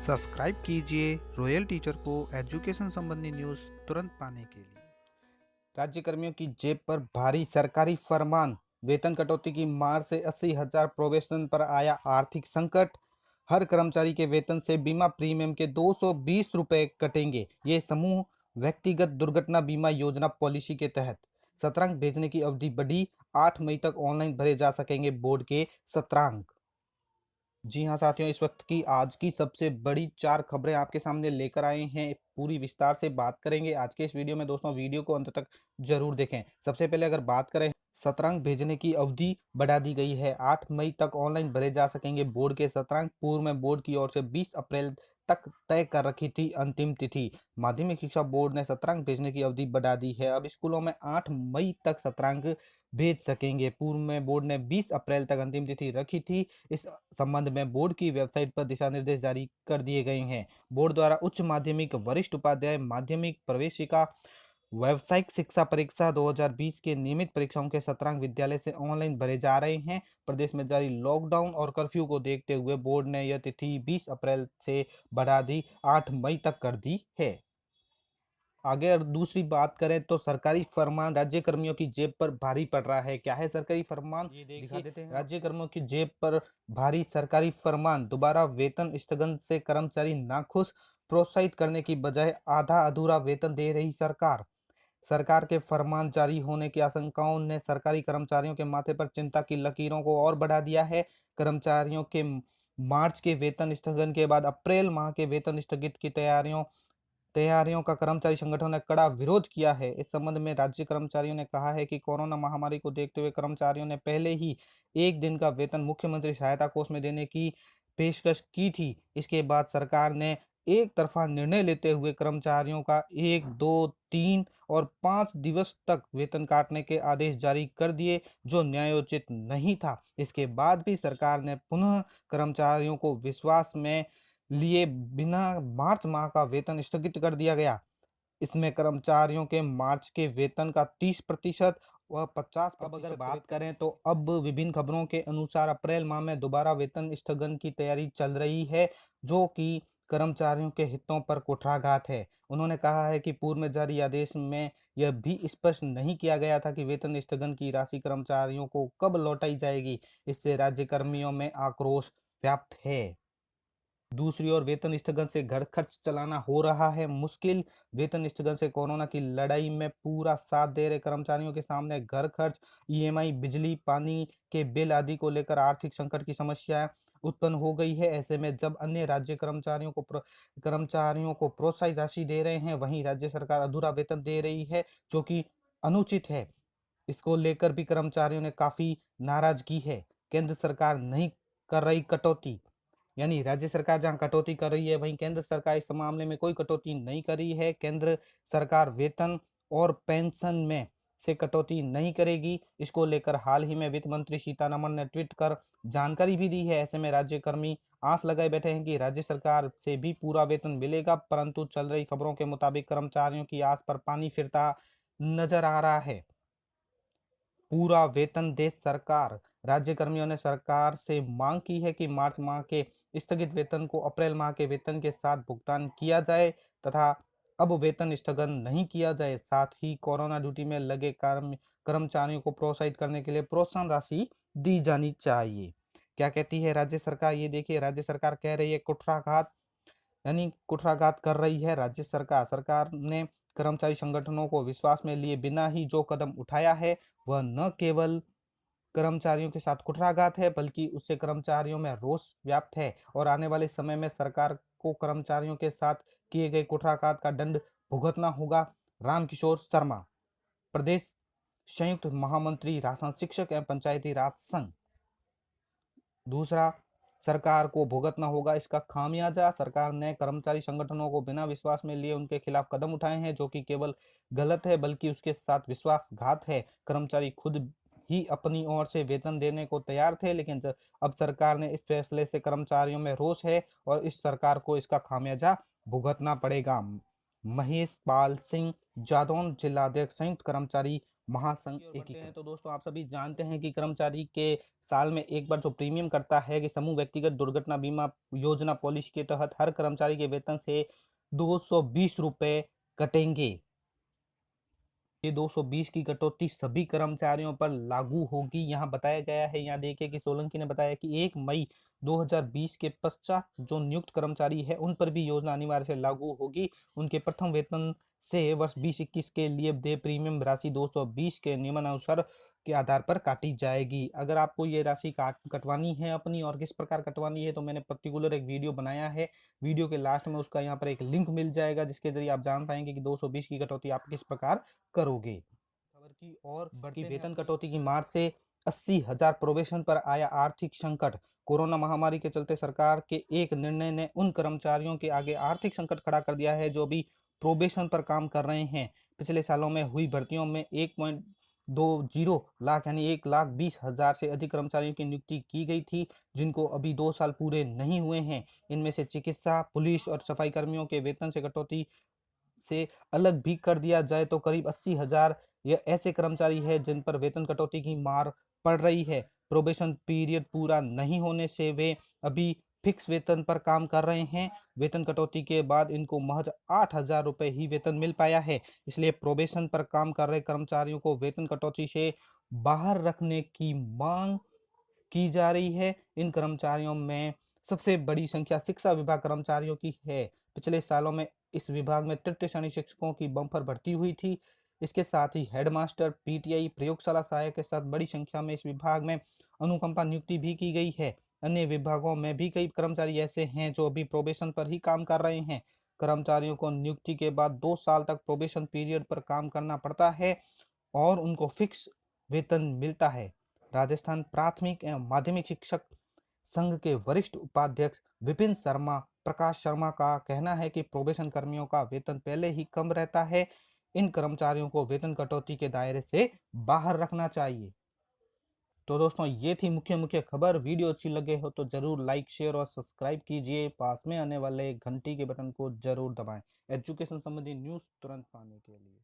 Subscribe कीजिए royal teacher को education संबंधी न्यूज़ तुरंत पाने के लिए। राज्य कर्मियों की जेब पर भारी सरकारी फरमान। वेतन कटौती की मार से 80,000 प्रोबेशनर पर आया आर्थिक संकट। हर कर्मचारी के वेतन से बीमा प्रीमियम के 220 रुपए कटेंगे। ये समूह व्यक्तिगत दुर्घटना बीमा योजना पॉलिसी के तहत सत्रांक भेजने की अवधि बढ़ी। 8 मई तक ऑनलाइन भरे जा सकेंगे बोर्ड के सत्रांक। जी हाँ साथियों, इस वक्त की आज की सबसे बड़ी 4 खबरें आपके सामने लेकर आए हैं। पूरी विस्तार से बात करेंगे आज के इस वीडियो में। दोस्तों, वीडियो को अंत तक जरूर देखें। सबसे पहले अगर बात करें, सत्रांक भेजने की अवधि बढ़ा दी गई है। 8 मई तक ऑनलाइन भरे जा सकेंगे बोर्ड के सत्रांक। पूर्व में बोर्ड की ओर से 20 अप्रैल तक तय कर रखी थी अंतिम तिथि। माध्यमिक शिक्षा बोर्ड ने सत्रांक भेजने की अवधि बढ़ा दी है। अब स्कूलों में 8 मई तक सत्रांक भेज सकेंगे। पूर्व में बोर्ड ने 20 अप्रैल तक अंतिम तिथि रखी थी। इस संबंध में बोर्ड की वेबसाइट पर दिशा निर्देश जारी कर दिए गए हैं। बोर्ड द्वारा उच्च माध्यमिक, वरिष्ठ उपाध्याय माध्यमिक, प्रवेशिका, व्यावसायिक शिक्षा परीक्षा 2020 के नियमित परीक्षाओं के सत्रांक विद्यालय से ऑनलाइन भरे जा रहे हैं। प्रदेश में जारी लॉकडाउन और कर्फ्यू को देखते हुए बोर्ड ने यह तिथि 20 अप्रैल से बढ़ा दी 8 मई तक कर दी है। आगे और दूसरी बात करें तो सरकारी फरमान राज्य कर्मियों की जेब पर भारी पड़ रहा है। क्या है सरकारी फरमान, ये दिखा देते हैं। राज्य कर्मियों की जेब पर भारी सरकारी फरमान। दोबारा वेतन स्थगन से कर्मचारी नाखुश। प्रोत्साहित करने की बजाय आधा अधूरा वेतन दे रही सरकार। सरकार के फरमान जारी होने की आशंकाओं ने सरकारी कर्मचारियों के माथे पर चिंता की लकीरों को और बढ़ा दिया है। कर्मचारियों के मार्च के वेतन स्थगन के बाद अप्रैल माह के वेतन स्थगित की तैयारियों का कर्मचारी संगठनों ने कड़ा विरोध किया है। इस संबंध में राज्य कर्मचारियों ने कहा है कि कोरोना महामारी को देखते हुए कर्मचारियों ने पहले ही एक दिन का वेतन मुख्यमंत्री सहायता कोष में देने की पेशकश की थी। इसके बाद सरकार ने एक तरफा निर्णय लेते हुए कर्मचारियों का 1, 2, 3 और 5 दिवस तक वेतन काटने के आदेश जारी कर दिए, जो न्यायोचित नहीं था। इसके बाद भी सरकार ने पुनः कर्मचारियों को विश्वास में लिए बिना मार्च माह का वेतन स्थगित कर दिया गया। इसमें कर्मचारियों के मार्च के वेतन का 30% व 50%। अब अगर बात करें तो अब विभिन्न खबरों के अनुसार अप्रैल माह में दोबारा वेतन स्थगन की तैयारी चल रही है, जो कि कर्मचारियों के हितों पर कुठाराघात है। उन्होंने कहा है कि पूर्व में जारी आदेश में यह भी स्पष्ट नहीं किया गया था कि वेतन स्थगन की राशि कर्मचारियों को कब लौटाई जाएगी। इससे राज्य कर्मियों में आक्रोश व्याप्त है। दूसरी ओर वेतन स्थगन से घर खर्च चलाना हो रहा है मुश्किल। वेतन स्थगन से कोरोना की लड़ाई में पूरा साथ दे रहे कर्मचारियों के सामने घर खर्च, ईएमआई, बिजली पानी के बिल आदि को लेकर आर्थिक संकट की समस्या उत्पन्न हो गई है। ऐसे में जब अन्य राज्य कर्मचारियों को प्रोत्साहन राशि दे रहे हैं, वहीं राज्य सरकार अधूरा वेतन दे रही है, जो कि अनुचित है। इसको लेकर भी कर्मचारियों ने काफी नाराजगी है। केंद्र सरकार नहीं कर रही कटौती, यानी राज्य सरकार जहां कटौती कर रही है, वहीं केंद्र सरकार इस मामले में कोई कटौती नहीं कर रही है। केंद्र सरकार वेतन और पेंशन में से कटौती नहीं करेगी। इसको लेकर हाल ही में वित्त मंत्री सीतारमण ने ट्वीट कर जानकारी भी दी है। ऐसे में राज्य कर्मी आस लगाए बैठे हैं कि राज्य सरकार से भी पूरा वेतन मिलेगा, परंतु चल रही खबरों के मुताबिक कर्मचारियों की आस पर पानी फिरता नजर आ रहा है। पूरा वेतन दे सरकार। राज्य कर्मियों ने सरकार से मांग की है कि मार्च माह के स्थगित वेतन को अप्रैल माह के वेतन के साथ भुगतान किया जाए तथा अब वेतन स्थगन नहीं किया जाए। साथ ही कोरोना ड्यूटी में लगे कर्मचारियों को प्रोत्साहित करने के लिए प्रोत्साहन राशि दी जानी चाहिए। क्या कहती है राज्य सरकार, ये देखिए। राज्य सरकार कह रही है कुठाराघात, यानी कुठाराघात कर रही है राज्य सरकार। सरकार ने कर्मचारी संगठनों को विश्वास में लिए बिना ही जो कदम उठाया है, वह न केवल कर्मचारियों के साथ कुठाराघात है, बल्कि उससे कर्मचारियों में रोष व्याप्त है और आने वाले समय में सरकार को कर्मचारियों के साथ किए गए कुठाराघात का दंड भुगतना होगा। रामकिशोर शर्मा, प्रदेश संयुक्त महामंत्री राजस्थान शिक्षक एवं पंचायती राज संघ। दूसरा, सरकार को भुगतना होगा इसका खामियाजा। सरकार ने कर्मचारी संगठनों को बिना विश्वास में लिए उनके खिलाफ कदम उठाए हैं, जो कि केवल गलत है बल्कि उसके साथ विश्वासघात है। कर्मचारी खुद ही अपनी ओर से वेतन देने को तैयार थे, लेकिन अब सरकार ने इस फैसले से कर्मचारियों में रोष है और इस सरकार को इसका खामियाजा भुगतना पड़ेगा। महेश पाल सिंह, जादौन जिलाध्यक्ष, संयुक्त कर्मचारी महासंघ एकीकृत। तो दोस्तों आप सभी जानते हैं कि कर्मचारी के साल में एक बार जो प्रीमियम करता है कि समूह व्यक्तिगत दुर्घटना बीमा योजना पॉलिसी के तहत हर कर्मचारी के वेतन से 220 रुपए कटेंगे। ये 220 की कटौती सभी कर्मचारियों पर लागू होगी। यहाँ बताया गया है, यहाँ देखिए कि सोलंकी ने बताया कि 1 मई 2020 के पश्चात जो नियुक्त कर्मचारी है उन पर भी योजना अनिवार्य से लागू होगी। उनके प्रथम वेतन से वर्ष 2021 के लिए देय प्रीमियम राशि 220 के नियमानुसार के आधार पर काटी जाएगी। अगर आपको ये राशि कटवानी है अपनी और किस प्रकार कटवानी है तो मैंने पर्टिकुलर एक वीडियो बनाया है। वीडियो के लास्ट में उसका यहाँ पर एक लिंक मिल जाएगा जिसके जरिए आप जान पाएंगे कि 220 की कटौती आप किस प्रकार करोगे। खबर की और बढ़ती वेतन कटौती की मार से 80,000 प्रोबेशन पर आया आर्थिक संकट। कोरोना महामारी के चलते सरकार के एक निर्णय ने उन कर्मचारियों के आगे आर्थिक संकट खड़ा कर दिया है जो भी प्रोबेशन पर काम कर रहे हैं। पिछले सालों में हुई भर्तियों में 1.20 लाख यानी 1,20,000 से अधिक कर्मचारियों की नियुक्ति की गई थी जिनको अभी 2 साल पूरे नहीं हुए हैं। इनमें से चिकित्सा, पुलिस और सफाई कर्मियों के वेतन से कटौती से अलग भी कर दिया जाए तो करीब 80,000 ये ऐसे कर्मचारी हैं जिन पर वेतन कटौती की मार पड़ रही है। प्रोबेशन पीरियड पूरा नहीं होने से वे अभी फिक्स वेतन पर काम कर रहे हैं। वेतन कटौती के बाद इनको महज 8,000 रुपये ही वेतन मिल पाया है। इसलिए प्रोबेशन पर काम कर रहे कर्मचारियों को वेतन कटौती से बाहर रखने की मांग की जा रही है। इन कर्मचारियों में सबसे बड़ी संख्या शिक्षा विभाग कर्मचारियों की है। पिछले सालों में इस विभाग में तृतीय श्रेणी शिक्षकों की बम्पर भर्ती हुई थी। इसके साथ ही हेडमास्टर, पीटीआई, प्रयोगशाला सहायक के साथ बड़ी संख्या में इस विभाग में अनुकंपा नियुक्ति भी की गई है। अन्य विभागों में भी कई कर्मचारी ऐसे हैं जो अभी प्रोबेशन पर ही काम कर रहे हैं। कर्मचारियों को नियुक्ति के बाद 2 साल तक प्रोबेशन पीरियड पर काम करना पड़ता है और उनको फिक्स वेतन मिलता है। राजस्थान प्राथमिक एवं माध्यमिक शिक्षक संघ के वरिष्ठ उपाध्यक्ष विपिन शर्मा प्रकाश शर्मा का कहना है कि प्रोबेशन कर्मियों का वेतन पहले ही कम रहता है। इन कर्मचारियों को वेतन कटौती के दायरे से बाहर रखना चाहिए। तो दोस्तों ये थी मुख्य मुख्य खबर। वीडियो अच्छी लगे हो तो जरूर लाइक, शेयर और सब्सक्राइब कीजिए। पास में आने वाले घंटी के बटन को जरूर दबाएं एजुकेशन संबंधी न्यूज़ तुरंत पाने के लिए।